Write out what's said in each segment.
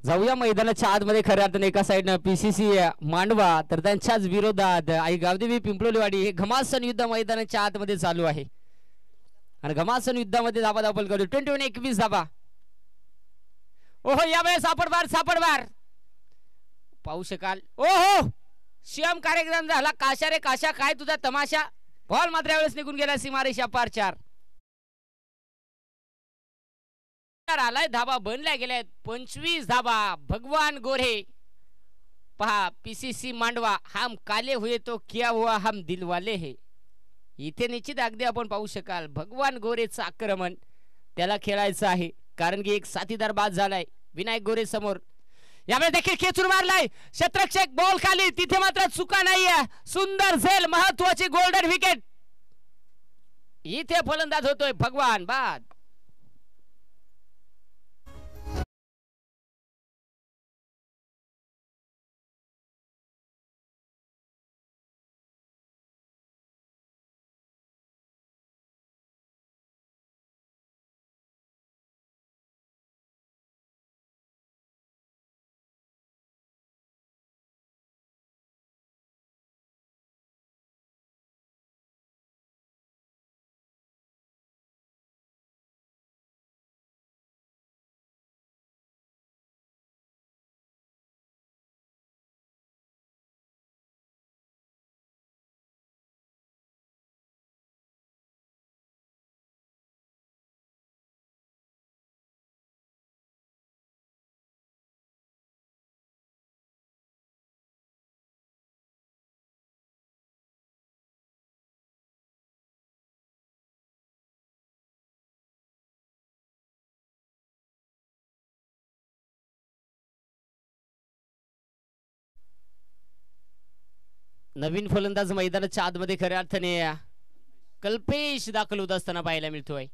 जाऊया मैदानाच्या आतमध्ये खऱ्या अर्थाने एका साईडनं पीसीसी मांडवा तर त्यांच्याच विरोधात आई गावदेवी पिंपळोलीवाडी हे घमासन युद्ध मैदानाच्या आतमध्ये चालू आहे आणि घमासन युद्धामध्ये धाबा धापल करू 21 धाबा. ओहो यावेळेस सापडबार पाहू शकाल. ओहो शियम कार्यक्रम झाला. काशा रे काशा काय तुझा तमाशा. बॉल मात्र यावेळेस निघून गेला सीमारेषा पार 4 आलाय. धाबा बनल्या गेल्यात 25 धाबा. भगवान गोरे पहा पीसीसी मांडवा हम काले हुए तो क्या हुआ हम दिलवाले है. इथे निश्चित अगदी आपण पाहू शकाल भगवान गोरेचं आक्रमण त्याला खेळायचं आहे कारण की एक साथीदार बाद झालाय विनायक गोरे समोर. यावेळेस देखील खेचून मारलाय शतरक्षक बॉल खाली तिथे मात्र चुका नाहीये. सुंदर झेल महत्वाची गोल्डन विकेट. इथे फलंदाज होतोय भगवान बाद. नवीन फलंदाज मैदानाच्या आतमध्ये खऱ्या अर्थाने कल्पेश दाखल होत असताना पाहायला मिळतोय.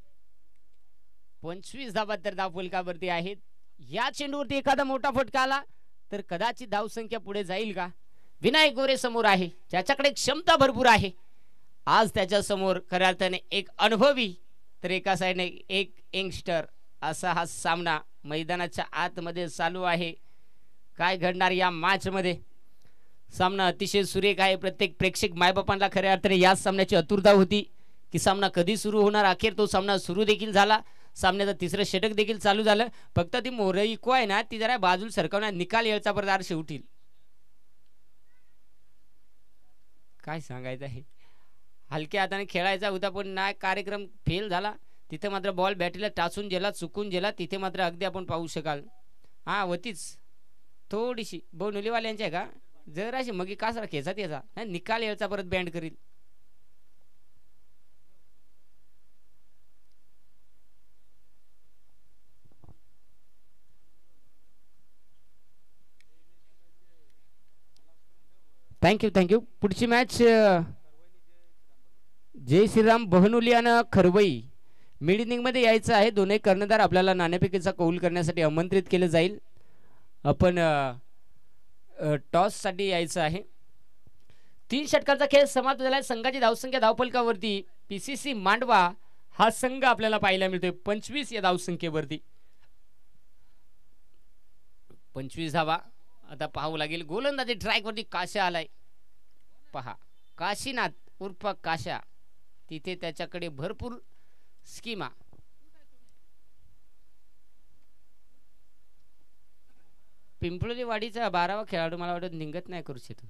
25 धाबा तर धावफलकावरती आहेत. या चेंडूवरती एखादा मोठा फटका आला तर कदाचित धावसंख्या पुढे जाईल का. विनायक गोरे समोर आहे ज्याच्याकडे क्षमता भरपूर आहे. आज त्याच्या समोर खऱ्या अर्थाने एक अनुभवी तर एका साईडने एक यंगस्टर असा हा सामना मैदानाच्या आतमध्ये चालू आहे. काय घडणार या मॅच मध्ये. सामना अतिशय सुरेख आहे. प्रत्येक प्रेक्षक मायबापांना खऱ्या अर्थाने या सामन्याची आतुरता होती की सामना कधी सुरू होणार. अखेर तो सामना सुरू देखील झाला. सामन्याचं तिसरं षटक देखील चालू झालं. फक्त ती मोरईको आहे ना ती जरा बाजूला सरकवणार निकाल यायचा प्रदार शेवटील. काय सांगायचं आहे. हलक्या हाताने खेळायचा होता पण ना कार्यक्रम फेल झाला. तिथे मात्र बॉल बॅटीला टाचून गेला चुकून गेला. तिथे मात्र अगदी आपण पाहू शकाल. हा होतीच थोडीशी बोनुलीवाल्यांची आहे का जराशी मग कासरा खेचा त्याचा निकाल यायचा परत बँड करील. थँक्यू. पुढची मॅच जय श्रीराम बहनुली आणि खरवई मिड इनिंग मध्ये यायचं आहे. दोन्ही कर्णधार आपल्याला नाणेफेकीचा कौल करण्यासाठी आमंत्रित केले जाईल. आपण टॉस साठी यायचं आहे. 3 षटकांचा खेळ समाप्त झाला. संघाची धावसंख्या धावफलकावरती पीसीसी मांडवा हा संघ आपल्याला पाहायला मिळतोय 25 या धावसंख्येवरती. 25 धावा. आता पाहावं लागेल गोलंदाजी ट्रॅक वरती काशा आलाय. पहा काशीनाथ उर्फ काशा तिथे त्याच्याकडे भरपूर स्कीमा. पिंपळोली वाडीचा 12वा खेळाडू मला वाटत निघत नाही करू शकतो.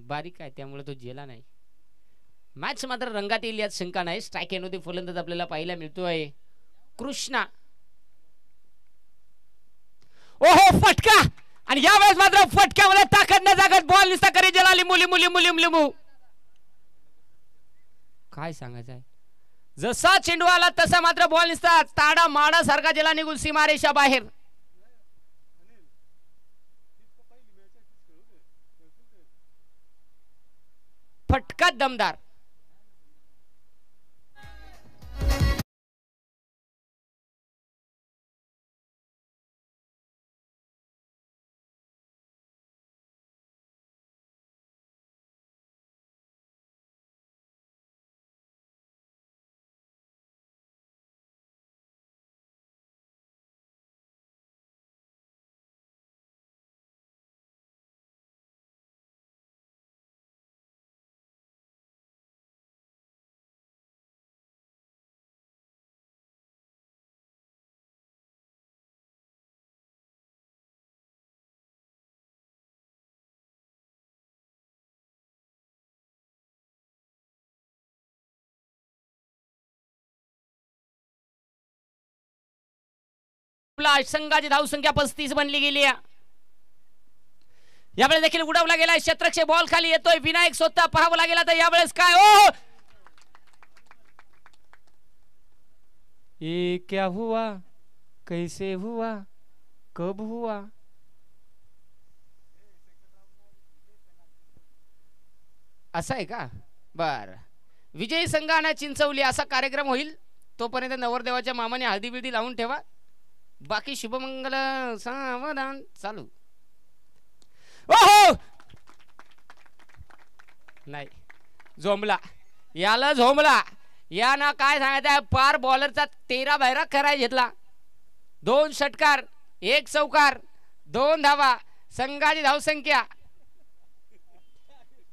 बारीक आहे त्यामुळे तो जेला नाही. मॅच मात्र रंगात येईल यात शंका नाही. स्ट्राईक एंडमध्ये फलंदाज आपल्याला पाहायला मिळतोय कृष्णा. ओहो फटका आणि यावेळेस मात्र फटक्यामध्ये ताकद न जागत बॉल निसता करे जला लिंबू. काय सांगायचं आहे. जसा चेंडू आला तसा मात्र बॉल निसता ताडा माडा सारखा जला निघून सीमारेषा बाहेर. फटका दमदार. आपला संघाची धावसंख्या 35 बनली गेली आहे. यावेळेस देखील उडवला गेलाय शतरक्षे, बॉल खाली येतोय. विनायक स्वतः पाहावं लागेल आता यावेळेस काय. ओ ये क्या हुआ, कैसे हुआ, कब हुआ. असं आहे का. बर, विजयी संघानं चिंचवली असा कार्यक्रम होईल. तोपर्यंत नवरदेवाच्या मामाने हळदी बिळदी लावून ठेवा. बाकी शुभमंगल सावधान चालू. ओहो नाही, झोंबला याला, झोंबला या ना. काय सांगायचं, पार बॉलरचा 13 बाहेर कराय घेतला. 2 षटकार 1 चौकार 2 धावा. संघाची धावसंख्या.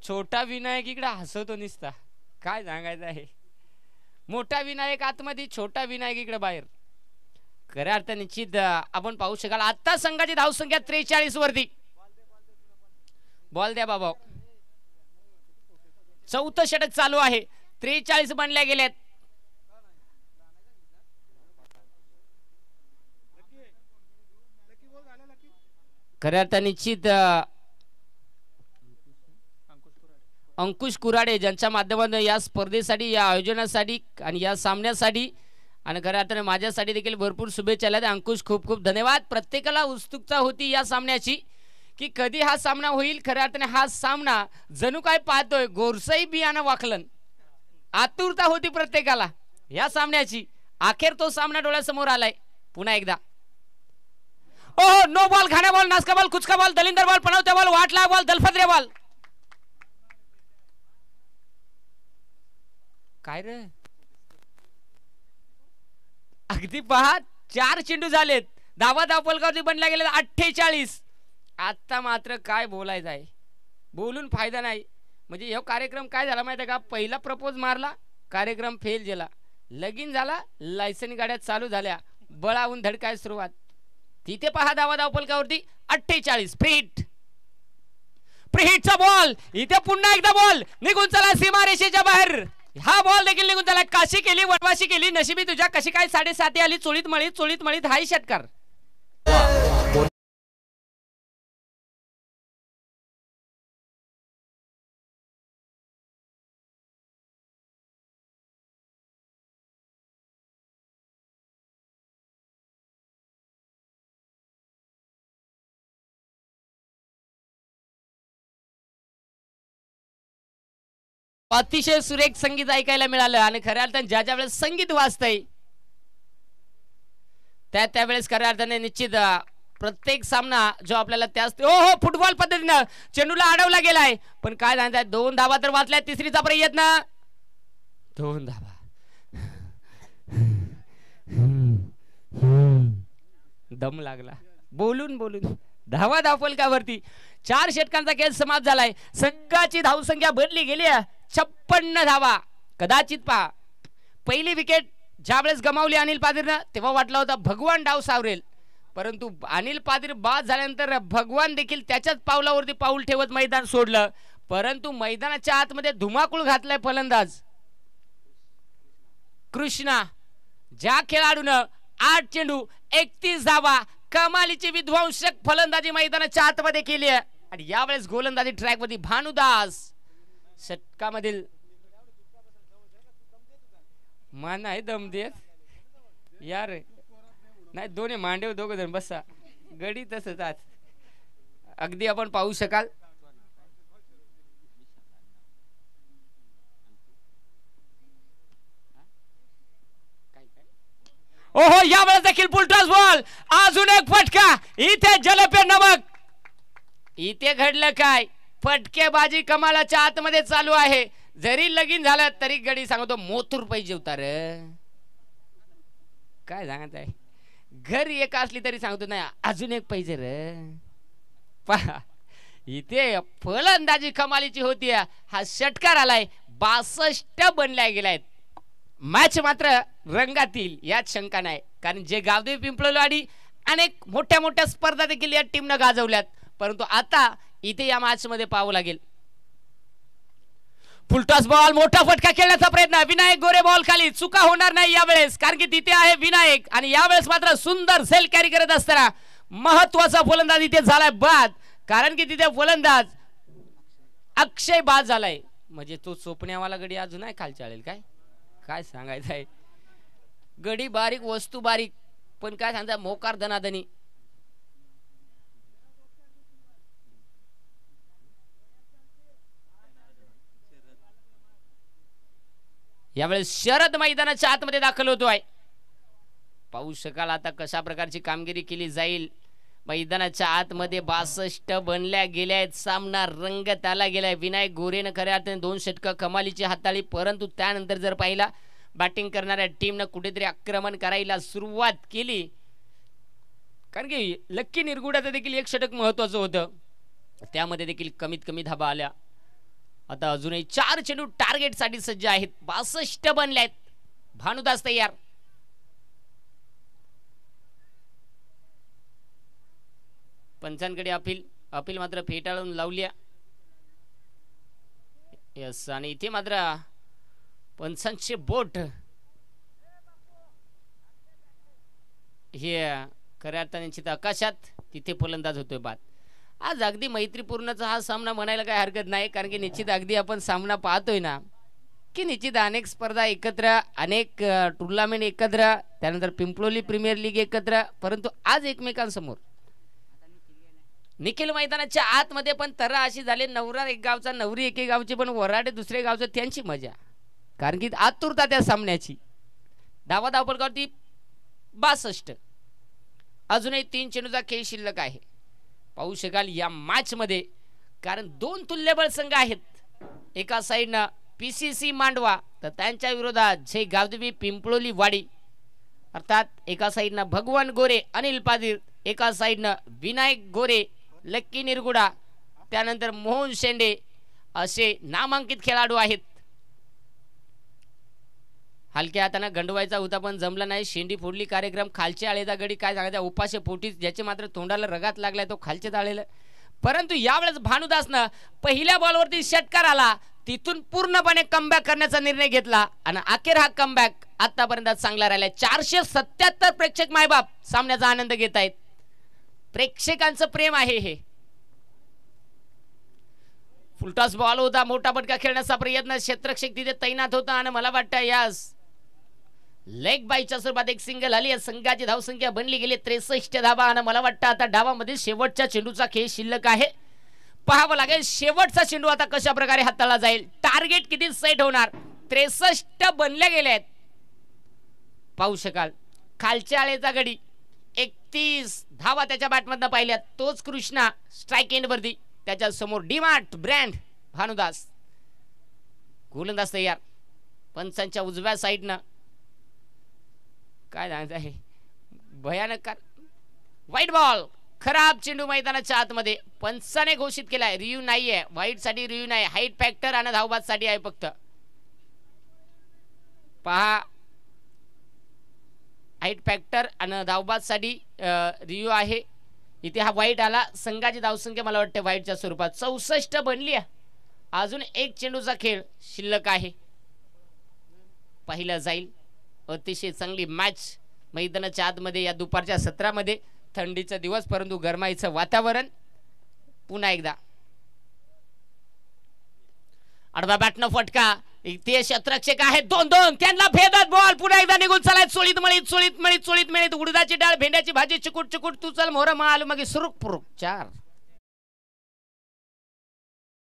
छोटा विनायक इकडे हसवतो निसता. काय सांगायचं आहे, मोठा विनायक आतमध्ये, छोटा विनायक इकडे बाहेर. खऱ्या अर्थ निश्चित आपण पाहू शकाल आता संघाची धावसंख्या 43 वरती. बॉल द्या बाबा. 4थं षटक चालू आहे. 43 बनल्या गेल्यात. खऱ्या अर्थ निश्चित अंकुश कुराडे ज्यांच्या माध्यमातून या स्पर्धेसाठी, या आयोजनासाठी आणि या सामन्यासाठी आणि खऱ्या अर्थाने माझ्यासाठी देखील भरपूर शुभेच्छा आल्या. अंकुश खूप खूप धन्यवाद. प्रत्येकाला उत्सुकता होती या सामन्याची की कधी हा सामना होईल. खऱ्या अर्थाने हा सामना जणू काय पाहतोय गोरसाई बियाणं वाकलन. आतुरता होती प्रत्येकाला या सामन्याची. अखेर तो सामना डोळ्यासमोर आलाय पुन्हा एकदा. ओहो, नो बॉल, घाण्या बॉल, नासका बॉल, कुचका बॉल, दलिंदर बॉल, पनवत्या बॉल, वाटला बॉल, दलफद्रे बॉल. काय रे, अगदी पहा 4 चेंडू झालेत. धावा धावपलकावरती बनल्या गेले 48. आता मात्र काय बोलायचं आहे, बोलून फायदा नाही. म्हणजे हे कार्यक्रम काय झाला माहिती का, पहिला प्रपोज मारला, कार्यक्रम फेल झाला. लगीन झाला, लायसन गाड्या चालू झाल्या, बळावून धडकाय सुरुवात. तिथे पहा धावा धावपलकावरती 48. प्रीहिटचा बॉल, इथे पुन्हा एकदा बॉल निघून चला सीमारेषेच्या बाहेर. हा बॉल देखील निघून चला. काशी केली, वनवाशी केली, नशिबी तुझ्या कशी काय 7.5 आली. चोळीत मळीत, चोळीत मळीत, हाही षटकार. अतिशय सुरेख संगीत ऐकायला मिळालं आणि खऱ्या अर्थाने ज्या वेळेस संगीत वाजतंय त्यावेळेस खऱ्या अर्थाने निश्चित प्रत्येक सामना जो आपल्याला त्याच. हो, फुटबॉल पद्धतीनं चेंडूला अडवला गेलाय, पण काय सांगताय 2 धावा तर वाचल्या. तिसरीचा प्रयत्न, 2 धावा. दम लागला बोलून बोलून. धावा धावपलकावरती 4 षटकांचा खेळ समाप्त झालाय. संघाची धावसंख्या बनली गेली 56 धावा. कदाचित पहा पहिली विकेट ज्यावेळेस गमावली अनिल पादरीनं तेव्हा वाटला होता भगवान डाव सावरेल, परंतु अनिल पादरी बाद झाल्यानंतर भगवान देखील त्याच्याच पावलावरती पाऊल ठेवत मैदान सोडलं. परंतु मैदानाच्या आतमध्ये धुमाकूळ घातलाय फलंदाज कृष्णा. ज्या खेळाडून 8 चेंडू 31 धावा कमालीची विध्वंसक फलंदाजी मैदानाच्या आतमध्ये केली आहे. आणि यावेळेस गोलंदाजी ट्रॅकवरती भानुदास. षटकामधील मान आहे दम देत यार, नाही दोन्ही मांडेव, 2 जण बसा गडी तसंच आज. अगदी आपण पाहू शकाल ओहो, यावेळेस देखील फुलटॉस बॉल. अजून एक फटका. इथे जलपे नमक. इथे घडलं काय, फटकेबाजी कमालाच्या आतमध्ये चालू आहे. जरी लगीन झालं तरी गडी सांगतो मोतूर पाहिजे होता रे. काय सांगत आहे, घर एक असली तरी सांगतो नाही अजून एक पाहिजे रे. पहा इथे फलंदाजी कमालीची होती. हा षटकार आलाय. 62 बनल्या गेलायत. मॅच मात्र रंगातील यात शंका नाही, कारण जे गावदेवी पिंपळवाडी अनेक मोठ्या मोठ्या स्पर्धा देखील या टीमनं गाजवल्यात. परंतु आता इथे या मॅच मध्ये पाहावं लागेल. फुलटॉस बॉल, मोठा फटका खेळण्याचा प्रयत्न, विनायक गोरे बॉल खाली, चुका होणार नाही यावेळेस कारण की तिथे आहे विनायक आणि यावेळेस मात्र सुंदर सेल कॅरी करत असताना महत्वाचा फलंदाज इथे झालाय बाद कारण की तिथे फलंदाज अक्षय बाद झालाय. म्हणजे तो चोपण्यावाला गडी अजून आहे खालच्या आलेल, काय काय सांगायचं आहे. गडी बारीक वस्तू बारीक पण काय सांगता मोकार धनाधनी. यावेळेस शरद मैदानाच्या आतमध्ये दाखल होतोय. पाहू शकाल आता कशा प्रकारची कामगिरी केली जाईल. मैदानाच्या आतमध्ये 62 बनल्या गेल्या आहेत. सामना रंगत आला गेलाय. विनायक गोरेनं खऱ्या अर्थाने 2 षटकं कमालीची हाताळली परंतु त्यानंतर जर पाहिला बॅटिंग करणाऱ्या टीमनं कुठेतरी आक्रमण करायला सुरुवात केली कारण की लक्की निरगुड्याचं देखील 1 षटक महत्वाचं होतं. त्यामध्ये देखील कमीत कमी धाबा आल्या. आता अजूनही 4 चेंडू टार्गेट साठी सज्ज आहेत. 62 बनले आहेत. भानुदास तयार. पंचांकडे अपील मात्र फेटाळून लावल्या. यस आणि इथे मात्र पंचांचे बोट हे खऱ्या अर्थाने निश्चित आकाशात तिथे फलंदाज होतोय बाद. आज अगदी मैत्रीपूर्णचा हा सामना म्हणायला काही हरकत नाही कारण की निश्चित अगदी आपण सामना पाहतोय ना की निश्चित अनेक स्पर्धा एकत्र, अनेक टुर्नामेंट एकत्र, त्यानंतर पिंपलोली प्रीमियर लीग एकत्र, परंतु आज एकमेकांसमोर निखिल मैदानाच्या आतमध्ये पण तरा अशी झाले. नवरा एक गावचा, नवरी एके गावची, पण वराडे दुसरे गावचं, त्यांची मजा कारण की आतुरता त्या सामन्याची. धावा धावपलकावरती 62. अजूनही 3 चेंडूचा खेळ शिल्लक आहे. पाहू शकाल या मॅच मध्ये कारण 2 तुल्यबळ संघ आहेत. एका साइडनं PCC मांडवा तर त्यांच्या विरोधात जे गावदेवी पिंपळोली वाडी अर्थात एका साइडनं भगवान गोरे अनिल पादीर, एका साइडनं विनायक गोरे लक्की निरगुडा, त्यानंतर मोहन शेंडे असे नामांकित खेळाडू आहेत. हलक्या हाताने गंडवायचा होता पण जमला नाही. शेंडी फोडली कार्यक्रम. खालचे आळेचा गडी काय सांगायचा उपाशे पोटी ज्याचे मात्र तोंडाला रगात लागलाय तो खालचे आळेला. परंतु यावेळेस भानुदासनं पहिल्या बॉलवरती षटकार आला तिथून पूर्णपणे कमबॅक करण्याचा निर्णय घेतला आणि अखेर हा कमबॅक आतापर्यंत चांगला राहिला. 477 प्रेक्षक मायबाप सामन्याचा आनंद घेत आहेत. प्रेक्षकांचं प्रेम आहे हे. फुलटॉस बॉल होता. मोठा फटका खेळण्याचा प्रयत्न. क्षेत्ररक्षक तिथे तैनात होता आणि मला वाटतं यास लेग बायच्या स्वरूपात एक सिंगल आली. संघाची धावसंख्या बनली गेली 63 धावा आणि मला वाटतं आता डावामध्ये शेवटच्या चेंडूचा खेळ शिल्लक आहे. पाहावं लागेल शेवटचा चेंडू आता कशा प्रकारे हाताळला जाईल. टार्गेट किती सेट होणार. 63 बनल्या गेले आहेत. पाहू शकाल खालच्या आळेचा गडी 31 धावा त्याच्या बॅटमधनं पाहिल्या. तोच कृष्णा स्ट्राइक एंड वरती, त्याच्या समोर डीमार्ट ब्रँड भानुदास. गोलंदाज तयार. पंचांच्या उजव्या साइडनं काय सांगत आहे भयानक व्हाईट बॉल. खराब चेंडू मैदानाच्या आतमध्ये. पंचाने घोषित केलाय रिव्ह्यू नाहीये. व्हाईट साठी रिव्ह्यू नाही. हाईट फॅक्टर आणि धावबाद साठी आहे फक्त. पहा हाईट फॅक्टर आणि धावबाद साठी रिव्ह्यू आहे. इथे हा व्हाईट आला. संघाची धावसंख्या मला वाटते व्हाईटच्या स्वरूपात 64 बनली आहे. अजून 1 चेंडूचा खेळ शिल्लक आहे. पाहिला जाईल. अतिशय चांगली मॅच मैदानाच्या आतमध्ये या दुपारच्या सत्रामध्ये. थंडीचा दिवस परंतु गरमाईचं वातावरण. पुन्हा एकदा आडवा बॅटनं फटका. ते क्षेत्ररक्षक आहेत 2-2 त्यांना भेदत बॉल पुन्हा एकदा निघून चलाय. चोळीत मळीत उडदाची डाळ भेंड्याची भाजी चिकूट तू चल मोर माल मग सुरुक पुरुक 4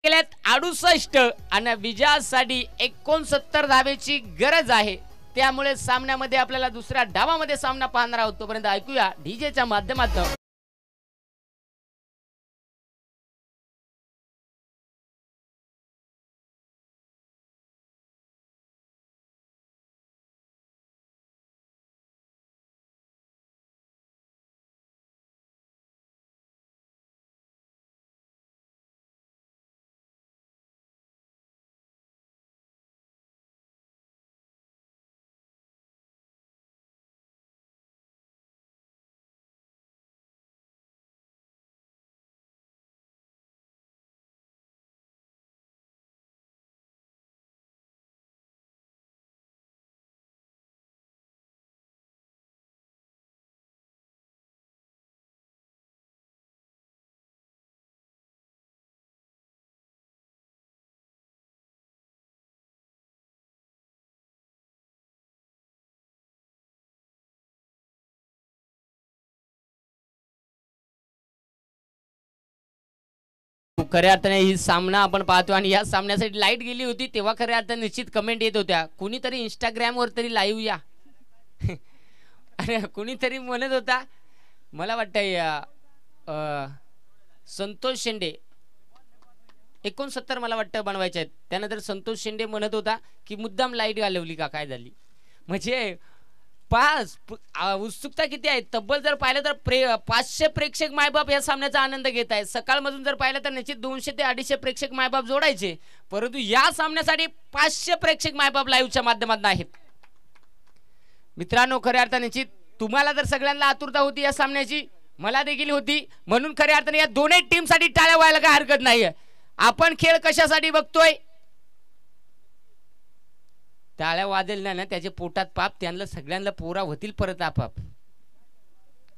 केल्यात 68 आणि विजयासाठी 69 धावेची गरज आहे. त्यामुळे सामन्यामध्ये आपल्याला दुसऱ्या डावामध्ये सामना पाहणार आहोत. तोपर्यंत ऐकूया डीजेच्या माध्यमातून खऱ्या अर्थाने ही सामना आपण पाहतो आणि या सामन्यासाठी लाईट गेली होती तेव्हा खऱ्या अर्थाने निश्चित कमेंट येत होत्या, कुणीतरी इंस्टाग्रामवर तरी लाईव्ह या. आणि कुणीतरी म्हणत होता, मला वाटतं संतोष शेंडे 69 मला वाटतं बनवायचे आहेत. त्यानंतर संतोष शेंडे म्हणत होता की मुद्दाम लाईट घालवली का काय झाली. म्हणजे उत्सुकता किती आहे. तब्बल जर पाहिलं तर 500 प्रेक्षक मायबाप या सामन्याचा आनंद घेत आहेत. सकाळमधून जर पाहिलं तर निश्चित 200 ते 250 प्रेक्षक मायबाप जोडायचे, परंतु या सामन्यासाठी 500 प्रेक्षक मायबाप लाईव्हच्या माध्यमातून आहेत. मित्रांनो, खऱ्या अर्थाने निश्चित तुम्हाला जर सगळ्यांना आतुरता होती या सामन्याची, मला देखील होती, म्हणून खऱ्या अर्थाने या दोन्ही टीमसाठी टाळ्या व्हायला काय हरकत नाहीये. आपण खेळ कशासाठी बघतोय, टाळ्या वाजेल नाही ना त्याच्या पोटात पाप, त्यांना सगळ्यांना पोरा होतील परत आपाप.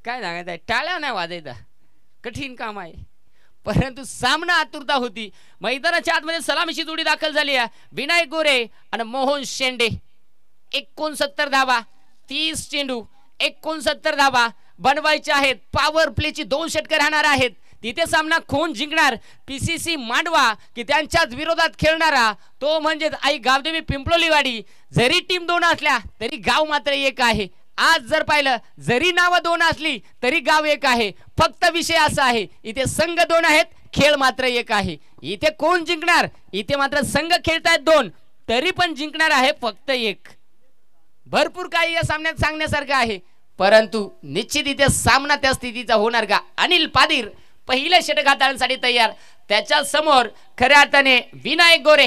काय सांगायचं आहे, टाळ्या नाही वाजायचा कठीण काम आहे, परंतु सामना आतुरता होती. मैदानाच्या आतमध्ये सलामीची जोडी दाखल झाली आहे. विनायक गोरे आणि मोहन शेंडे. 69 धावा, 30 चेंडू, 69 धावा बनवायचे आहेत. पॉवर प्लेची 2 षटके राहणार आहेत. तिथे सामना कोण जिंकणार, पीसीसी मांडवा की त्यांच्याच विरोधात खेळणारा तो म्हणजे आई गावदेवी पिंपळोलीवाडी. जरी टीम 2 असल्या तरी गाव मात्र एक आहे. आज जर पाहिलं जरी नावं 2 असली तरी गाव एक आहे. फक्त विषय असा आहे, इथे संघ 2 आहेत, खेळ मात्र एक आहे. इथे कोण जिंकणार, इथे मात्र संघ खेळतायत 2 तरी पण जिंकणार आहे फक्त एक. भरपूर काही या सामन्यात सांगण्यासारखं आहे, परंतु निश्चित इथे सामना त्या स्थितीचा होणार का. अनिल पादीर पहिले षटक हाताळण्यासाठी तयार. त्याच्या समोर खऱ्या अर्थाने विनायक गोरे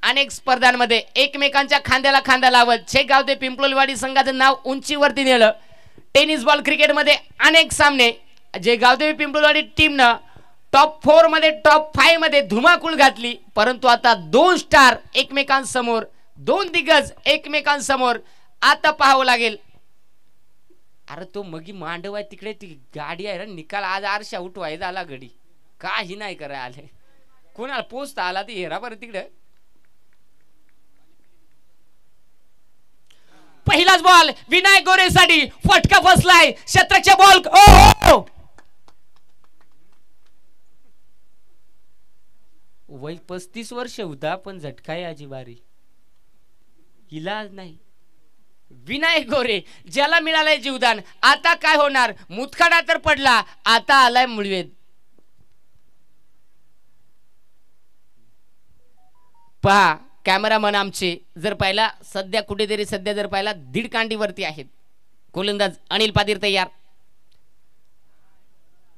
अनेक स्पर्धांमध्ये एकमेकांच्या खांद्याला खांदा लावत शेगाव ते पिंपळोलीवाडी संघाचं नाव उंचीवरती नेलं. टेनिस बॉल क्रिकेटमध्ये अनेक सामने जे गावदेवी पिंपळोलीवाडी टीमनं टॉप 4 मध्ये टॉप 5 मध्ये धुमाकूळ घातली, परंतु आता 2 स्टार एकमेकांसमोर, 2 दिग्गज एकमेकांसमोर. आता पाहावं लागेल. अरे तो मगी मांडव आहे तिकडे, ती गाडी आहे रे, निकाल आज आरशा उठवायचा आला घडी, काही नाही करायला आले, कोणाला पोचता आला ते हेरा बरं तिकडे. पहिलाच बॉल विनायक गोरेसाठी, फटका फसलाय, शतकच्या बॉल. ओ वय 35 वर्ष होता पण झटकाय अजिबारी, इलाज नाही. विनायक गोरे ज्याला मिळालंय जीवदान, आता काय होणार. मुतखडा तर पडला, आता आलाय मुळवेद. पहा कॅमेरामन आमचे जर पाहिला सध्या कुठेतरी जर पाहिला 1.5 कांडीवरती आहेत. गोलंदाज अनिल पादीर तयार.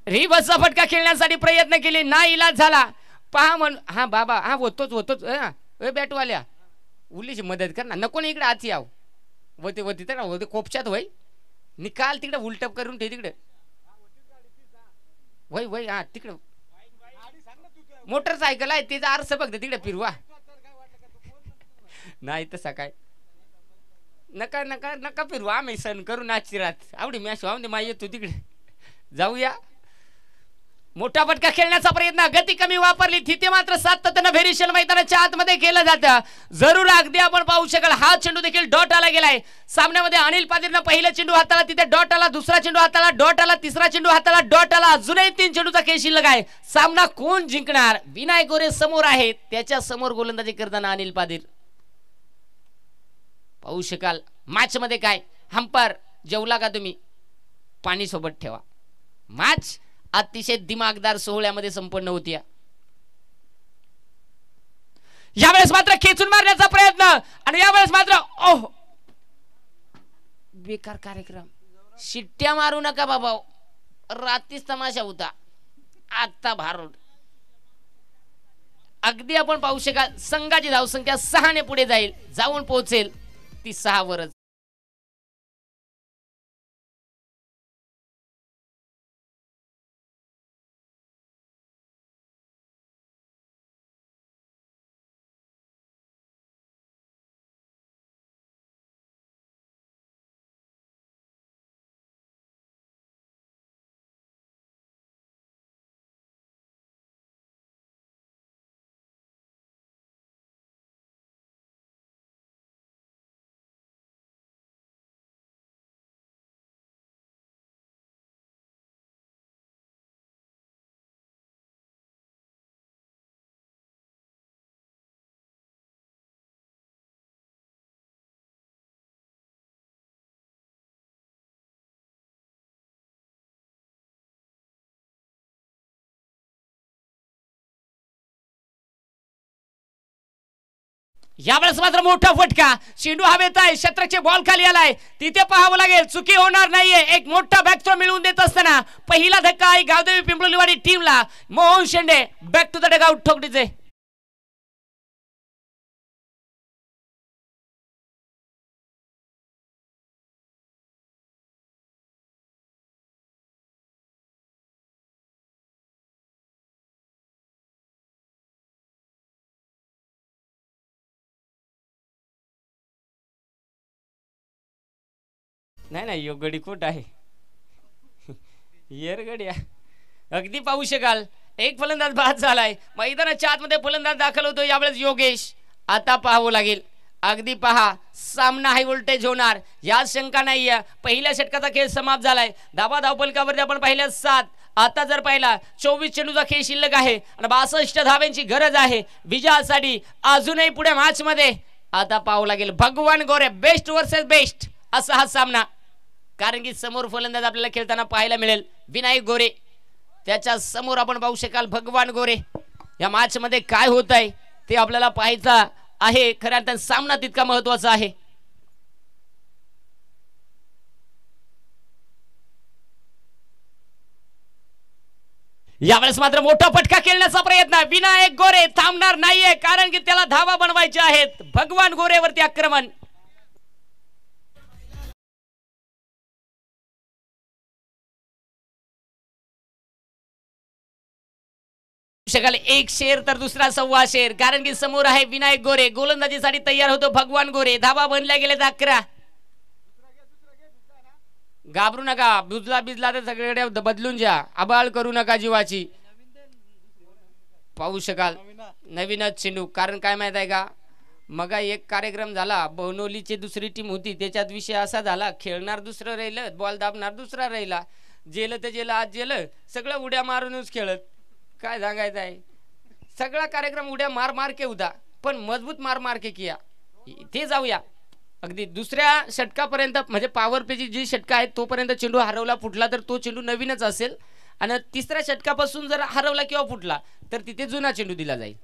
रिव्हर्सचा फटका खेळण्यासाठी प्रयत्न केले, ना इलाज झाला. पहा म्हण, हा बाबा, हा होतोच बॅटवाल्या उलीची मदत कर ना, नको ना इकडे आत याव वती तर होते कोपच्यात वय निकाल तिकडे उलटप करून ठे तिकडे वय हा तिकडे मोटरसायकल आहे त्याचा आरसा बघ तिकडे फिरवा. नाही तसा काय नका नका नका फिरवा, आम्ही सण करू नाची रात आवडी मॅच वाहून दे मा येतो तिकडे जाऊया. मोठा फटका खेळण्याचा प्रयत्न, गती कमी वापरली, तिथे मात्र सातत्याने व्हेरिएशन मैदानाच्या आतमध्ये केलं जातं. जरूर अगदी आपण पाहू शकाल हा चेंडू देखील डॉट आला गेलाय. सामन्यामध्ये अनिल पादीरनं पहिला चेंडू हाताला, तिथे डॉट आला, दुसरा चेंडू हाताला, डॉट आला, तिसरा चेंडू हाताला, डॉट आला, अजूनही 3 चेंडूचा खेळ शिल्लक आहे. सामना कोण जिंकणार. विनायक गोरे समोर आहेत, त्याच्या समोर गोलंदाजी करताना अनिल पादीर. पाहू शकाल मॅच मध्ये काय हंपर जेवला का तुम्ही, पाणी सोबत ठेवा. मॅच अतिशय दिमागदार सोहळ्यामध्ये संपन्न होती. यावेळेस मात्र खेचून मारण्याचा प्रयत्न आणि यावेळेस मात्र ओह बेकार कार्यक्रम. शिट्ट्या मारू नका बाबा, रात्रीच तमाशा होता, आता भारोड. अगदी आपण पाहू शकाल संघाची धावसंख्या 6 ने पुढे जाईल, जाऊन पोहोचेल ती 6 वरच. यावेळेस मात्र मोठा फटका, चेंडू हवेत आहे, शतरचे बॉल खाली आलाय, तिथे पाहावं लागेल, चुकी होणार नाहीये. एक मोठा बॅक थ्रो मिळवून देत असताना पहिला धक्का आहे गावदेवी पिंपळवाडी टीमला. मोहन शेंडे बॅक टू द डगआउट ठोकडीचे. नाही नाही, यो गडी कुठं आहे, येरगड्या. अगदी पाहू शकाल एक फलंदाज बाद झालाय, मैदानाच्या आतमध्ये फलंदाज दाखल होतो यावेळेस योगेश. आता पाहावं लागेल, अगदी पहा सामना हाय व्होल्टेज होणार यात शंका नाहीये. पहिल्या षटकाचा खेळ समाप्त झालाय, धावा धावफलकावरती आपण पाहिल्या 7. आता जर पाहिला 24 चेंडूचा खेळ शिल्लक आहे आणि 62 धाव्यांची गरज आहे विजयासाठी अजूनही पुढे मॅच मध्ये. आता पाहावं लागेल भगवान गोरे बेस्ट वर्सेस बेस्ट असा हा सामना, कारण की समोर फलंदाज आपल्याला खेळताना पाहायला मिळेल विनायक गोरे, त्याच्या समोर आपण पाहू शकाल भगवान गोरे. या मॅच मध्ये काय होत आहे ते आपल्याला पाहायचं आहे. खऱ्या अर्थाने सामना तितका महत्वाचा आहे. यावेळेस मात्र मोठा फटका खेळण्याचा प्रयत्न, विनायक गोरे थांबणार नाहीये कारण की त्याला धावा बनवायच्या आहेत. भगवान गोरेवरती आक्रमण. शकाल एक शेर तर दुसरा 1.25 शेर, कारण की समोर आहे विनायक गोरे. गोलंदाजीसाठी तयार होतो भगवान गोरे. धावा बनल्या गेल्या 11. घाबरू नका, बुजला तर सगळीकडे बदलून जा, आबाळ करू नका जीवाची. पाहू शकाल नवीनच चेंडू, कारण काय माहित आहे का, मग एक कार्यक्रम झाला, बनोलीची दुसरी टीम होती, त्याच्यात विषय असा झाला, खेळणार दुसरं राहिलं, बॉल दाबणार दुसरा राहिला, जेलं तर जेलं, आज जेलं, सगळं उड्या मारूनच खेळत. काय सांगायचं आहे, सगळा कार्यक्रम उड्या मार मार के होता, पण मजबूत मार मार के किया. इथे जाऊया अगदी दुसऱ्या षटकापर्यंत, म्हणजे पॉवर प्लेची जी षटका आहे तोपर्यंत चेंडू हरवला फुटला तर तो चेंडू नवीनच असेल, आणि तिसऱ्या षटकापासून जर हरवला किंवा फुटला तर तिथे जुना चेंडू दिला जाईल.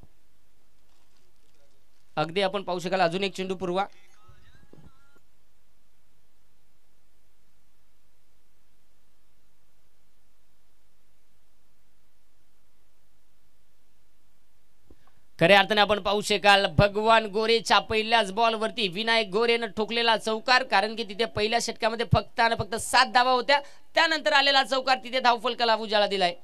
अगदी आपण पाहू शकाल अजून एक चेंडू पुरवा. खऱ्या अर्थाने आपण पाहू शकाल भगवान गोरेच्या पहिल्याच बॉल वरती विनायक गोरेनं ठोकलेला चौकार, कारण की तिथे पहिल्या षटकामध्ये फक्त 7 धावा होत्या, त्यानंतर आलेला चौकार तिथे धावफलकाला उजाळा दिलाय.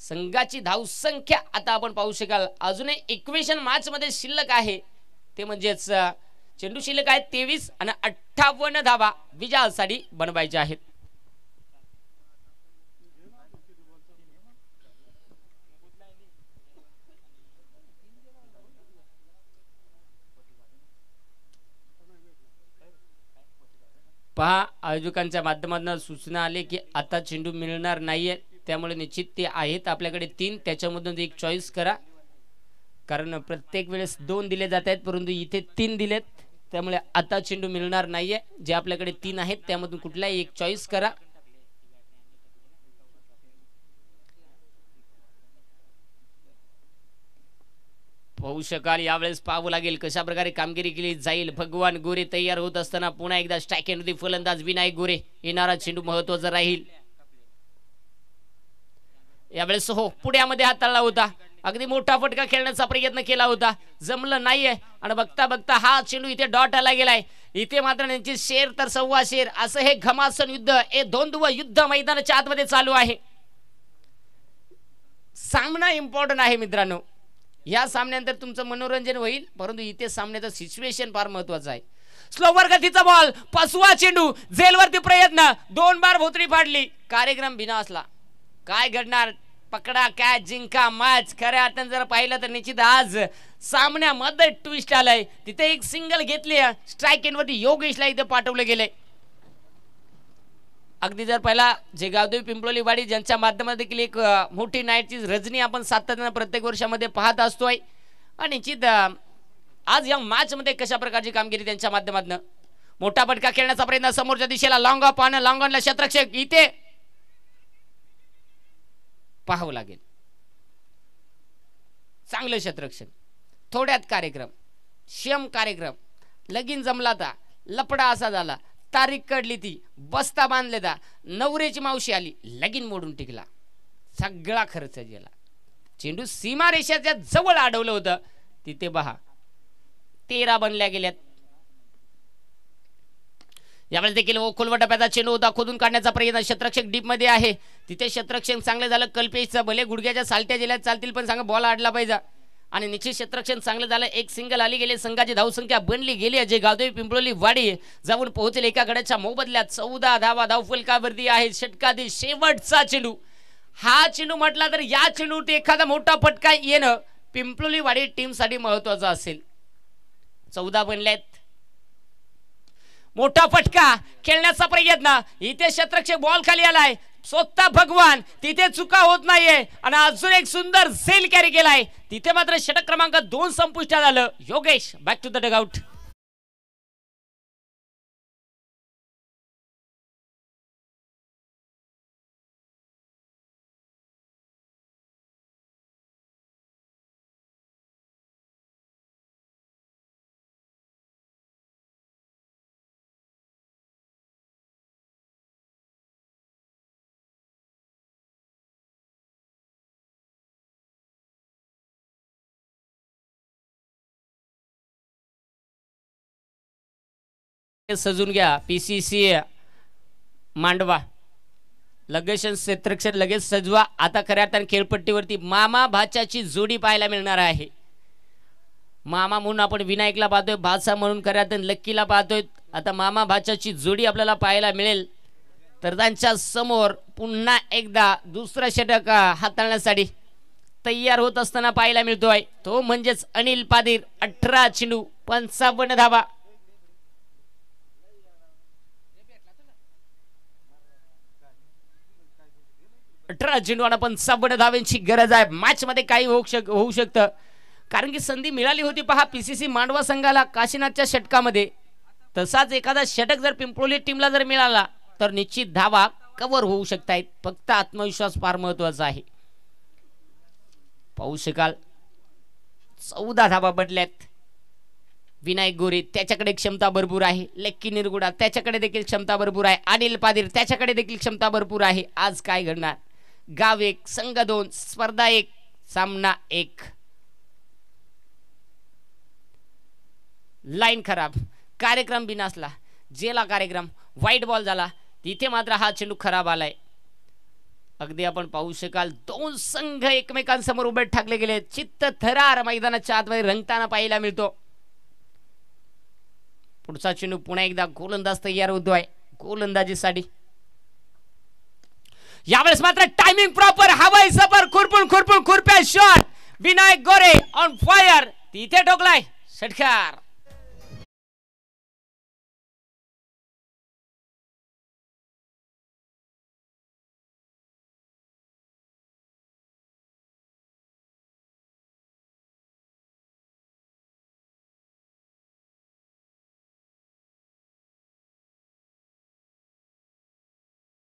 संघाची धावसंख्या आता आपण पाहू शकाल अजूनही इक्वेशन मॅच मध्ये शिल्लक आहे, ते म्हणजेच चेंडू शिल्लक आहे 23 आणि 58 धावा विजयासाठी बनवायच्या आहेत. पहा आयोजकांच्या माध्यमातून सूचना आले की आता चेंडू मिळणार नाहीये, त्यामुळे निश्चित ते आहेत आपल्याकडे 3, त्याच्यामधून एक चॉईस करा, कारण प्रत्येक वेळेस 2 दिले जात आहेत परंतु इथे 3 दिलेत, त्यामुळे आता चेंडू मिळणार नाहीये. जे आपल्याकडे 3 आहेत त्यामधून कुठलाही एक चॉईस करा. पाहू शकाल यावेळेस पाहावं लागेल कशा प्रकारे कामगिरी केली जाईल. भगवान गोरे तयार होत असताना पुन्हा एकदा स्ट्राईक एंड फलंदाज विनायक गोरे. येणारा चेंडू महत्वाचा राहील यावेळेस. हो पुढ्यामध्ये हाताळला होता, अगदी मोठा फटका खेळण्याचा प्रयत्न केला होता, जमलं नाहीये आणि बघता बघता हा चेंडू इथे डॉट आला गेलाय. इथे मात्र त्यांची शेर तर 1.25 शेर असं हे घमासन युद्ध, हे द्वंद्व युद्ध मैदानाच्या आतमध्ये चालू आहे. सामना इम्पॉर्टंट आहे मित्रांनो, या सामन्यानंतर तुमचं मनोरंजन होईल, परंतु इथे सामन्याचं सिच्युएशन फार महत्वाचं आहे. स्लोवर गतीचा बॉल, 5वा चेंडू, झेलवरती प्रयत्न, 2 बार भोतरी फाडली, कार्यक्रम बिनासला. काय घडणार, पकडा कॅच जिंका मॅच. खऱ्या अर्थाने जर पाहिलं तर निश्चित आज सामन्यामध्ये ट्विस्ट आलाय. तिथे एक सिंगल घेतली, स्ट्राईक एंड वरती योगेशला इथे पाठवले गेले. अगदी जर पहिला जे गावदेवी पिंपळवाडी ज्यांच्या माध्यमात देखील एक मोठी नाईटची रजनी आपण सातत्याने प्रत्येक वर्षामध्ये पाहत असतोय, आणि निश्चित आज या मॅच मध्ये कशा प्रकारची कामगिरी त्यांच्या माध्यमातून. मोठा फटका खेळण्याचा प्रयत्न समोरच्या दिशेला, लॉंग ऑफ आणि लॉंग ऑनला क्षेत्ररक्षक, इथे पाहावं लागेल चांगलं क्षेत्ररक्षण, थोड्यात कार्यक्रम. श्यम कार्यक्रम लगीन जमला ता लपडा असा झाला तारीख कडली ती बस्ता बांधले ता नवऱ्याची मावशी आली लगीन मोडून टिकला सगळा खर्च गेला चेंडू सीमारेषेच्या जवळ अडवलं होतं तिथे पहा 13 बनल्या गेल्यात यावेळेस देखील खोलवर टप्प्याचा चेंडू होता खोदून काढण्याचा प्रयत्न क्षेत्ररक्षक डीप मध्ये आहे तिथे क्षेत्ररक्षक चांगले झालं कल्पेशचा भले गुडघ्याच्या सालट्या जिल्ह्यात चालतील पण सांगा बॉल अडला पाहिजे आणि निश्चित क्षेत्ररक्षण चांगलं झालं एक सिंगल आली गेली संघाची धावसंख्या बनली गेली अजय गावदेवी पिंपळोली वाडी जाऊन पोहोचले एका गड्याच्या मोबदल्यात 14 धावा धावफलकावरती आहे षटकातील शेवटचा चेंडू हा चेंडू म्हटला तर या चेंडूत एखादा मोठा फटका येणं पिंपळोली वाडी टीम साठी महत्वाचं असेल 14 बनल्यात मोठा फटका खेळण्याचा प्रयत्न इथे क्षेत्ररक्षक बॉल खाली आलाय स्वतः भगवान तिथे चुका होत नाहीये आणि अजून एक सुंदर झेल कॅरी केलाय तिथे मात्र षटक क्रमांक 2 संपुष्टात आलं Yogesh back to the dugout सजून घ्या पीसीसी मांडवा लगेच क्षेत्ररक्षक लगेच सजवा आता खऱ्या अर्थाने खेळपट्टीवरती मामा भाच्याची जोडी पाहायला मिळणार आहे मामा म्हणून आपण विनायकला पाहतोय भाचा म्हणून खऱ्या अर्थाने लक्कीला पाहतोय आता मामा भाच्याची जोडी आपल्याला पाहायला मिळेल तर त्यांच्या समोर पुन्हा एकदा दुसरा षटक हाताळण्यासाठी तयार होत असताना पाहायला मिळतोय तो म्हणजेच अनिल पादीर 18 चेंडू 55 धावा 18 चेंडू आणि 55 धावांची गरज आहे मॅच मध्ये काही होऊ शकतं कारण की संधी मिळाली होती पहा पीसीसी मांडवा संघाला काशीनाथच्या षटकामध्ये तसाच एखादा षटक जर पिंपळोली टीमला जर मिळाला तर निश्चित धावा कव्हर होऊ शकतात फक्त आत्मविश्वास फार महत्त्वाचा आहे पाहू शकाल 14 धावा बदल्यात विनायक गोरे त्याच्याकडे क्षमता भरपूर आहे लक्की निरगुडा त्याच्याकडे देखील क्षमता भरपूर आहे अनिल पादीर त्याच्याकडे देखील क्षमता भरपूर आहे आज काय घडणार गाव 1 संघ 2 स्पर्धा 1 सामना 1 लाईन खराब कार्यक्रम बिनासला जेला कार्यक्रम व्हाईट बॉल झाला तिथे मात्र हा चेंडू खराब आलाय अगदी आपण पाहू शकाल 2 संघ एकमेकांसमोर उभे ठाकले गेले चित्त थरार मैदानाच्या आतमध्ये रंगताना पाहायला मिळतो पुढचा चेंडू पुन्हा एकदा गोलंदाज तयार होतोय गोलंदाजीसाठी यावेळेस मात्र टायमिंग प्रॉपर हवाई सफर खुरपून खुरप्या shot Vinayak Gore on fire तिथे ठोकलाय षटकार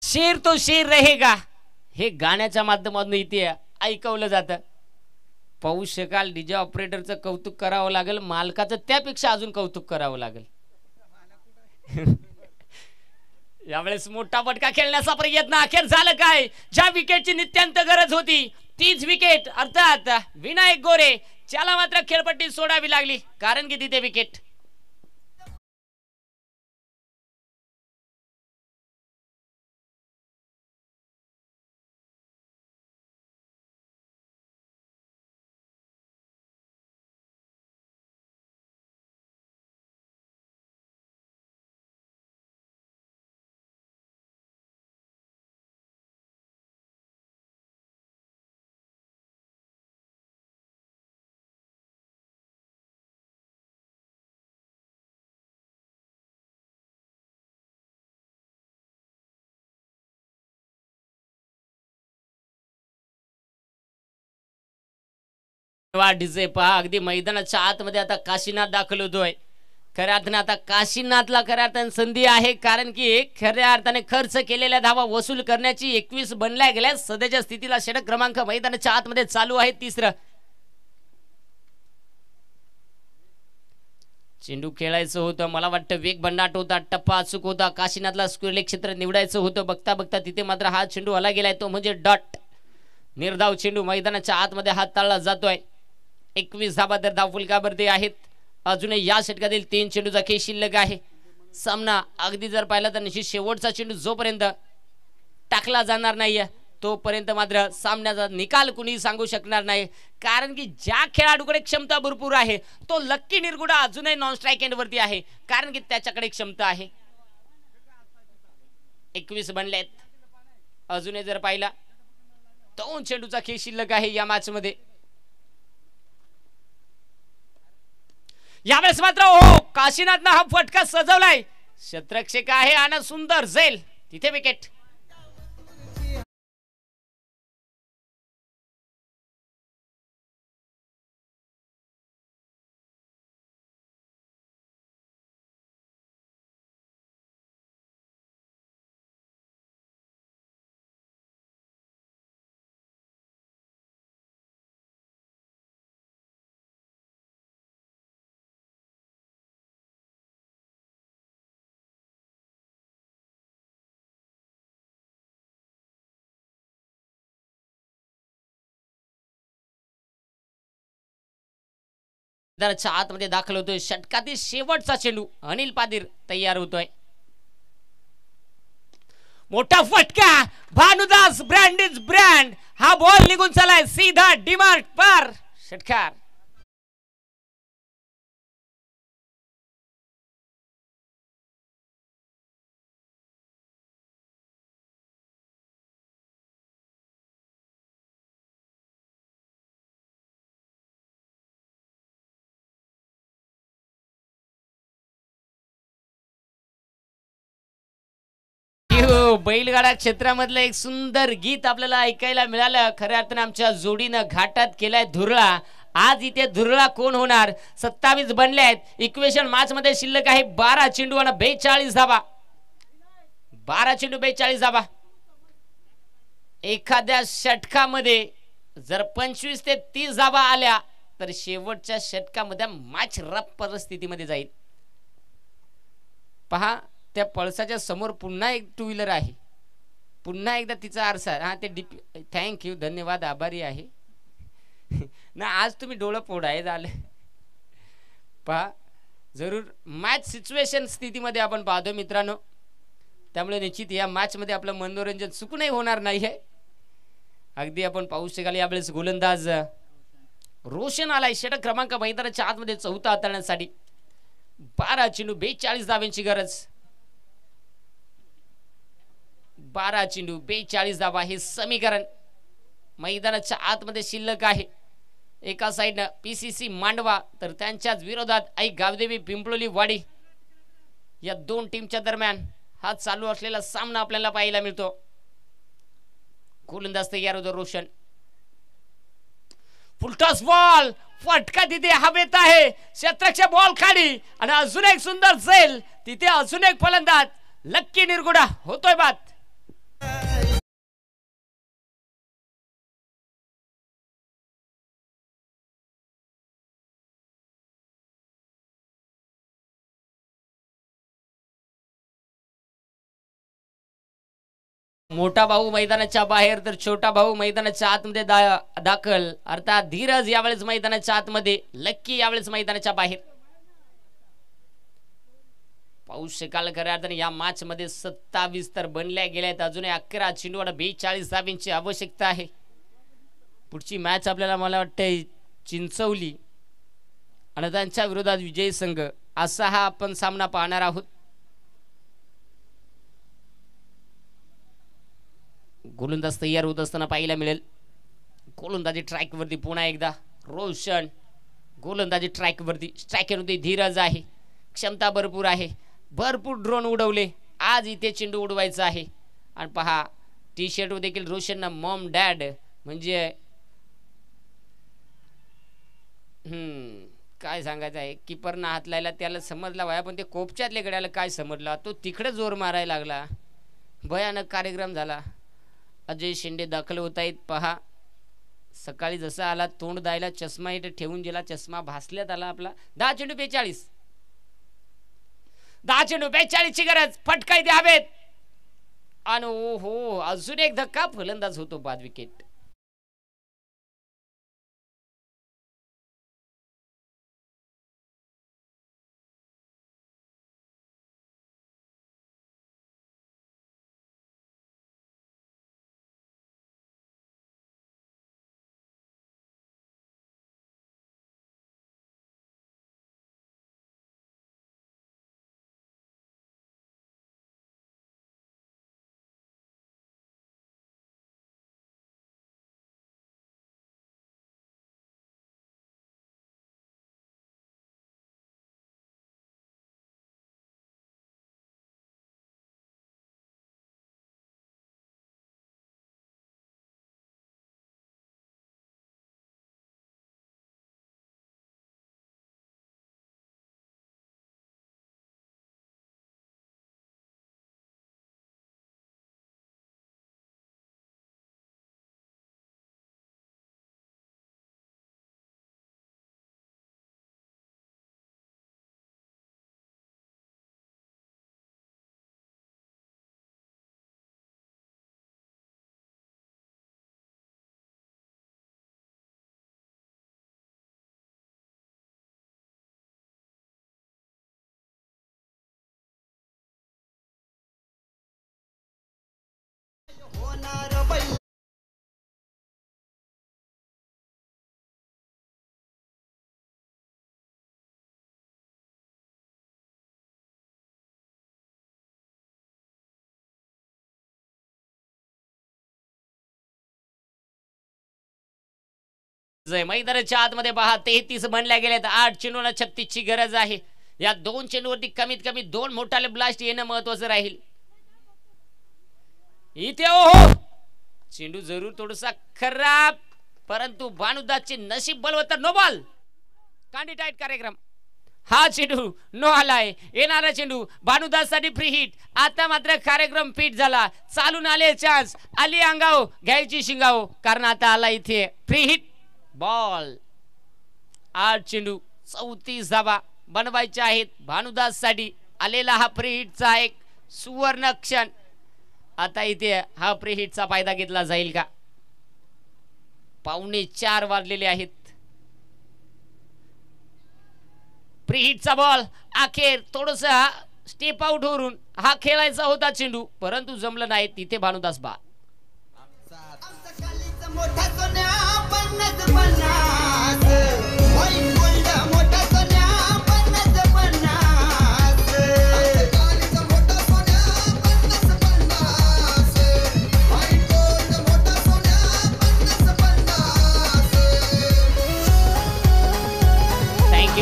शेर तो शेर रहेगा हे गाण्याच्या माध्यमातून इथे ऐकवलं जातं पाहू शकाल डीजे ऑपरेटरचं कौतुक करावं लागेल मालकाचं त्यापेक्षा अजून कौतुक करावं लागेल यावेळेस मोठा फटका खेळण्याचा प्रयत्न अखेर झालं काय ज्या विकेटची नित्यांत गरज होती तीच विकेट अर्थात विनायक गोरे त्याला मात्र खेळपट्टी सोडावी लागली कारण की तिथे विकेट डीजे पहा अगदी मैदानाच्या आतमध्ये आता काशीनाथ दाखल होतोय खऱ्या अर्थाने आता काशीनाथला खऱ्या अर्थाने संधी आहे कारण की खऱ्या अर्थाने खर्च केलेल्या धावा वसूल करण्याची 21 बनल्या गेल्या सध्याच्या स्थितीला षटक क्रमांक मैदानाच्या आतमध्ये चालू आहे तिसरं चेंडू खेळायचं होतं, मला वाटतं वेग भन्नाट होता, टप्पा अचूक होता, काशीनाथला स्क्वेअर क्षेत्र निवडायचं होतं. बघता बघता तिथे मात्र हा चेंडू आला गेलाय, तो म्हणजे डॉट. निर्धाव चेंडू मैदानाच्या आतमध्ये हात ताळला जातोय. 21 धाबा तर धावफलकावरती आहेत. अजूनही या षटकातील 3 चेंडूचा खेळ शिल्लक आहे. सामना अगदी जर पाहिला तर निश्चित शेवटचा चेंडू जोपर्यंत टाकला जाणार नाहीये तोपर्यंत मात्र सामन्याचा निकाल कुणी सांगू शकणार नाही. कारण की ज्या खेळाडूकडे क्षमता भरपूर आहे तो लक्की निरगुडा अजूनही नॉन स्ट्राइक एंड वरती आहे, कारण की त्याच्याकडे क्षमता आहे. 21 बनलेत. अजूनही जर पाहिला 2 चेंडूचा खेळ शिल्लक आहे या मॅच मध्ये. यावेळेस मात्र हो काशीनाथनं हा फटका सजवलाय. क्षेत्ररक्षक आहे आणि सुंदर झेल तिथे विकेट. मैदानाच्या आतमध्ये दाखल होतोय. षटकातील शेवटचा चेंडू अनिल पादीर तयार होतोय. मोठा फटका भानुदास ब्रँड इज ब्रँड. हा बॉल निघून चालाय सीधा डिमार्ट पर षटकार. बैलगाडा क्षेत्रामधलं एक सुंदर गीत आपल्याला ऐकायला मिळालं. खऱ्या अर्थाने आमच्या जोडीनं घाटात केलाय धुरळा. आज इथे धुरळा कोण होणार. 27 बनले आहेत. इक्वेशन मॅच मध्ये शिल्लक आहे 12 चेंडू आणि 42 धाबा. 12 चेंडू 42 धाबा. एखाद्या षटकामध्ये जर 25 ते 30 धाबा आल्या तर शेवटच्या षटकामध्ये मॅच रफ परिस्थितीमध्ये जाईल. पहा त्या पळसाच्या समोर पुन्हा एक 2 व्हीलर आहे. पुन्हा एकदा तिचा आरसा. हा ते डीपी. थँक्यू, धन्यवाद, आभारी आहे ना. आज तुम्ही डोळं फोडाय झालं. पहा जरूर मॅच सिच्युएशन स्थितीमध्ये आपण पाहतो मित्रांनो. त्यामुळे निश्चित या मॅच मध्ये आपलं मनोरंजन चुकूनही होणार नाही आहे. अगदी आपण पाहू शकाल यावेळेस गोलंदाज रोशन आलाय. षटक क्रमांक मैदानाच्या आतमध्ये चौथा हाताळण्यासाठी. 12 चेंडू 42 धावांची गरज. 12 चेंडू 42 धावा हे समीकरण मैदानाच्या आतमध्ये शिल्लक आहे. एका साइडनं पीसीसी मांडवा तर त्यांच्याच विरोधात आई गावदेवी पिंपळोली वाडी. या 2 टीमच्या दरम्यान हा चालू असलेला सामना आपल्याला पाहायला मिळतो. गोलंदाज तयार होतो रोशन. Full toss ball. फटका तिथे हवेत आहे. क्षेत्ररक्षक बॉल खाली आणि अजून एक सुंदर झेल तिथे. अजून एक फलंदाज लक्की निरगुडा होतोय बाद. मोठा भाऊ मैदानाच्या बाहेर तर छोटा भाऊ मैदानाच्या आतमध्ये दाखल. अर्थात धीरज यावेळेस मैदानाच्या आतमध्ये, लक्की यावेळेस मैदानाच्या बाहेर. पाहू शकाल खऱ्या अर्थाने या मॅच मध्ये 27 तर बनल्या गेल्यात. अजूनही 11 चेंडू आणि 42 धावांची आवश्यकता आहे. पुढची मॅच आपल्याला मला वाटतं चिंचवली आणि त्यांच्या विरोधात विजय संघ असा हा आपण सामना पाहणार आहोत. गोलंदाज तयार होत असताना पाहायला मिळेल. गोलंदाजी ट्रॅक वरती पुन्हा एकदा रोशन. गोलंदाजी ट्रॅक वरती. स्ट्रायकरमध्ये धीरज आहे. क्षमता भरपूर आहे. भरपूर ड्रोन उडवले. आज इथे चेंडू उडवायचा आहे. आणि पहा टी शर्ट वर देखील रोशनना मॉम डॅड म्हणजे काय सांगायचं आहे. कीपरना हात लायला त्याला समजला वया, पण ते कोपच्यातल्या गड्याला काय समजला. तो तिकडे जोर मारायला लागला. भयानक कार्यक्रम झाला. अजय शेंडे दाखल होत आहेत. पहा सकाळी जसा आला तोंड द्यायला चष्मा इथे ठेवून गेला. चष्मा भासल्यात आला आपला. 10 चेंडू 42. 10 चेंडू 42 ची गरज, फटका इथे हवेत आणि ओहो अजून एक धक्का, फलंदाज होतो बाद. विकेट. मैदानाच्या आतमध्ये पहा 33 बनल्या गेल्यात. 8 चेंडूला 36 ची गरज आहे. या 2 चेंडूवरती कमीत कमी 2 मोठाले ब्लास्ट येणं महत्वाचं राहील. इथे ओहो चेंडू जरूर थोडासा खराब, परंतु भानुदासचे नशीब बलवत्तर. No ball. कांडी टाईट कार्यक्रम. हा चेंडू नो आलाय. येणारा चेंडू भानुदास साठी फ्री हिट. आता मात्र कार्यक्रम फिट झाला. चालून आले चान्स, आली अंगाव घ्यायची शिंगाव, कारण आता आला इथे फ्री हिट बॉल. 8 चेंडू 34 धावा बनवायचे आहेत भानुदास साठी. आलेला हा फ्री हिटचा एक सुवर्ण क्षण. आता इथे हा फ्री हिटचा फायदा घेतला जाईल का? 3:45 वाजलेले आहेत. फ्री हिटचा बॉल अखेर थोडसा स्टेप आउट होऊन हा खेळायचा होता चेंडू, परंतु जमलं नाही. तिथे भानुदास बाद.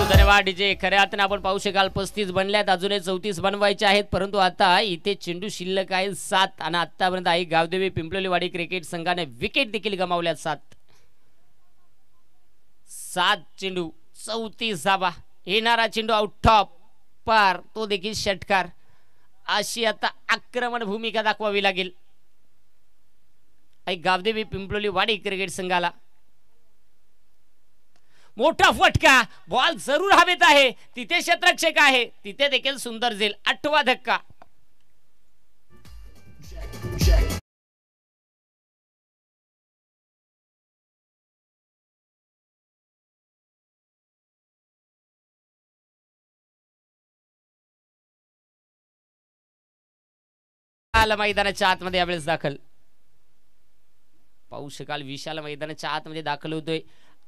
धन्यवाद डीजे. खऱ्या अर्थाने आपण पाहू शकाल 35 बनल्यात, अजूनही 34 बनवायचे आहेत, परंतु आता इथे चेंडू शिल्लक आहे 7 आणि आतापर्यंत आई गावदेवी पिंपलोलीवाडी क्रिकेट संघाने विकेट देखील गमावल्यात 7 चेंडू 34 धावा. येणारा चेंडू आउट टॉप पार, तो देखील षटकार. अशी आता आक्रमण भूमिका दाखवावी लागेल आई गावदेवी पिंपलोलीवाडी क्रिकेट संघाला. मोठा फटका, बॉल जरूर हवेत आहे. तिथे क्षेत्ररक्षक आहे, तिथे देखील सुंदर झेल. 8वा धक्का. मैदानाच्या आतमध्ये यावेळेस दाखल पाहू शकाल. विशाल मैदानाच्या आतमध्ये दाखल होतोय.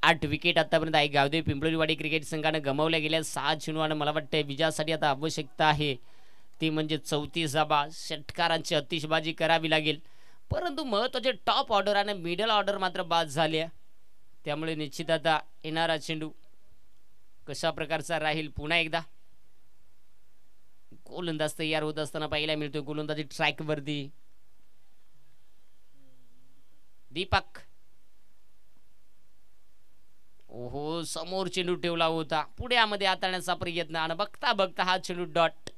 8 विकेट आतापर्यंत आहे गावदेवी पिंपलोलीवाडी क्रिकेट संघाने गमावल्या गेल्या. 6 चेंडू. मला वाटतं विजयासाठी आता आवश्यकता आहे ती म्हणजे 34 धावा. षटकारांची अतिशबाजी करावी लागेल, परंतु महत्त्वाचे टॉप ऑर्डर आणि मिडल ऑर्डर मात्र बाद झाले. त्यामुळे निश्चित आता येणारा चेंडू कशा प्रकारचा राहील. पुन्हा एकदा गोलंदाज तयार होत असताना पाहायला मिळतोय. गोलंदाजी ट्रॅक वरती दीपक. ओहो समोर चेंडू ठेवला होता, पुढे यामध्ये हाताळण्याचा प्रयत्न आणि बघता बघता हा चेंडू डॉट.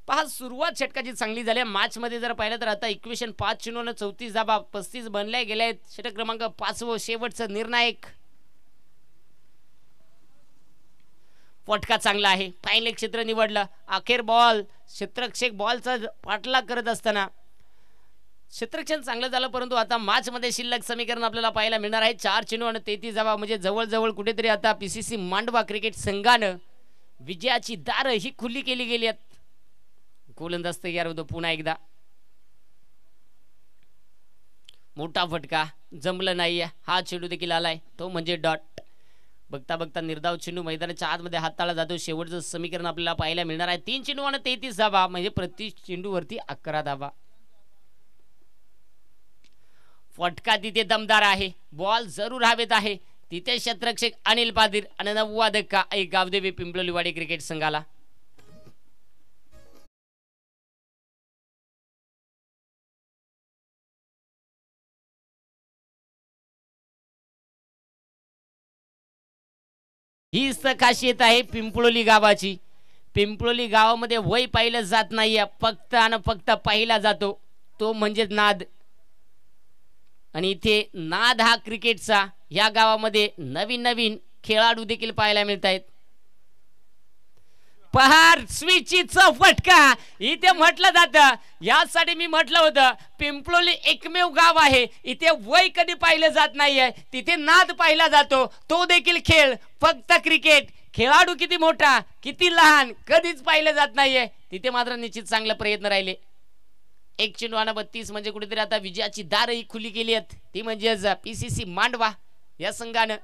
पहा सुरुवात षटकाची चांगली झाली. मॅच मध्ये जर पाहिलं तर आता इक्वेशन 5 चेंडूने 34 धावा 35 बनल्या गेल्या आहेत. षटक क्रमांक 5 व शेवटचा निर्णायक फटका चांगला आहे, फाईनल क्षेत्र निवडलं. अखेर बॉल क्षेत्ररक्षक बॉलचा पाठलाग करत असताना क्षेत्ररक्षण चांगलं झालं, परंतु आता मॅच मध्ये शिल्लक समीकरण आपल्याला पाहायला मिळणार आहे. 4 चेंडू आणि 33 धावा, म्हणजे जवळजवळ कुठेतरी आता पीसीसी मांडवा क्रिकेट संघानं विजयाची दारं ही खुली केली गेली आहेत. गोलंदाज तयार होतो पुन्हा एकदा. मोठा फटका जमलं नाही, हा चेंडू देखील आलाय, तो म्हणजे डॉट. बघता बघता निर्धाव चेंडू मैदानाच्या आतमध्ये हाताळला जातो. शेवटचं समीकरण आपल्याला पाहायला मिळणार आहे. 3 चेंडू आणि 33 धावा, म्हणजे प्रति चेंडूवरती 11 धावा. फटका तिथे दमदार आहे, बॉल जरूर हवेत आहे. तिथे क्षेत्ररक्षक अनिल पाटील आणि 9वा धक्का एक गावदेवी पिंपलोलीवाडी क्रिकेट संघाला. हीच तर खासियत आहे पिंपळोली गावाची. पिंपळोली गावामध्ये वय पाहिलं जात नाहीये, फक्त आणि फक्त पाहिला जातो तो म्हणजे नाद. आणि इथे नाद हा क्रिकेटचा या गावामध्ये नवीन नवीन खेळाडू देखील पाहायला मिळत आहेत. पहार स्विचीचा फटका इथे म्हटलं जातं, यासाठी मी म्हटलं होतं पिंपळोली एकमेव गाव आहे इथे वय कधी पाहिलं जात नाहीये, तिथे नाद पाहिला जातो. तो देखील खेळ फक्त क्रिकेट, खेळाडू किती मोठा किती लहान कधीच पाहिलं जात नाहीये. तिथे मात्र निश्चित चांगले प्रयत्न राहिले. 1 चेंडू आणि 32, म्हणजे कुठेतरी आता विजयाची दार ही खुली केली आहेत, ती म्हणजे पीसीसी मांडवा या संघानं.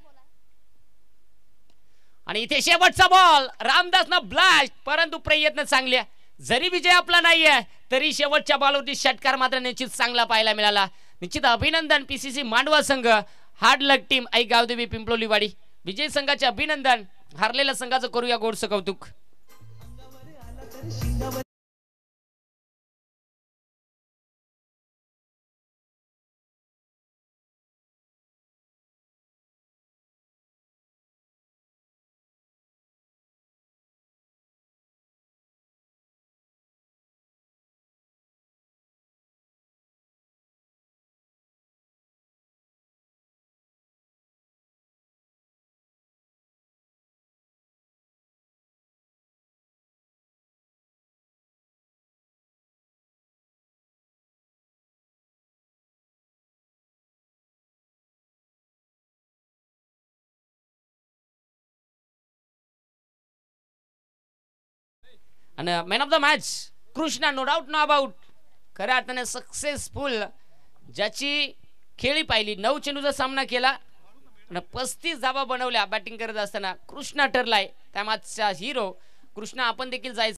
आणि इथे शेवटचा बॉल रामदासनं ब्लास्ट, परंतु प्रयत्न चांगले. जरी विजय आपला नाहीये तरी शेवटच्या बॉलवरती षटकार मात्र निश्चित चांगला पाहायला मिळाला. निश्चित अभिनंदन पीसीसी मांडवा संघ, hard luck team Aai Gavdevi Pimpaloliwadi. विजय संघाचे अभिनंदन, हारलेल्या संघाचं करूया गोडसं कौतुक. आणि man of the match Krishna, no doubt no about. खऱ्या अर्थाने सक्सेसफुल ज्याची खेळी पाहिली, 9 चेंडूचा सामना केला आणि 35 धावा बनवल्या बॅटिंग करत असताना कृष्णा ठरलाय त्या मॅचचा हिरो. कृष्णा आपण देखील जायचं.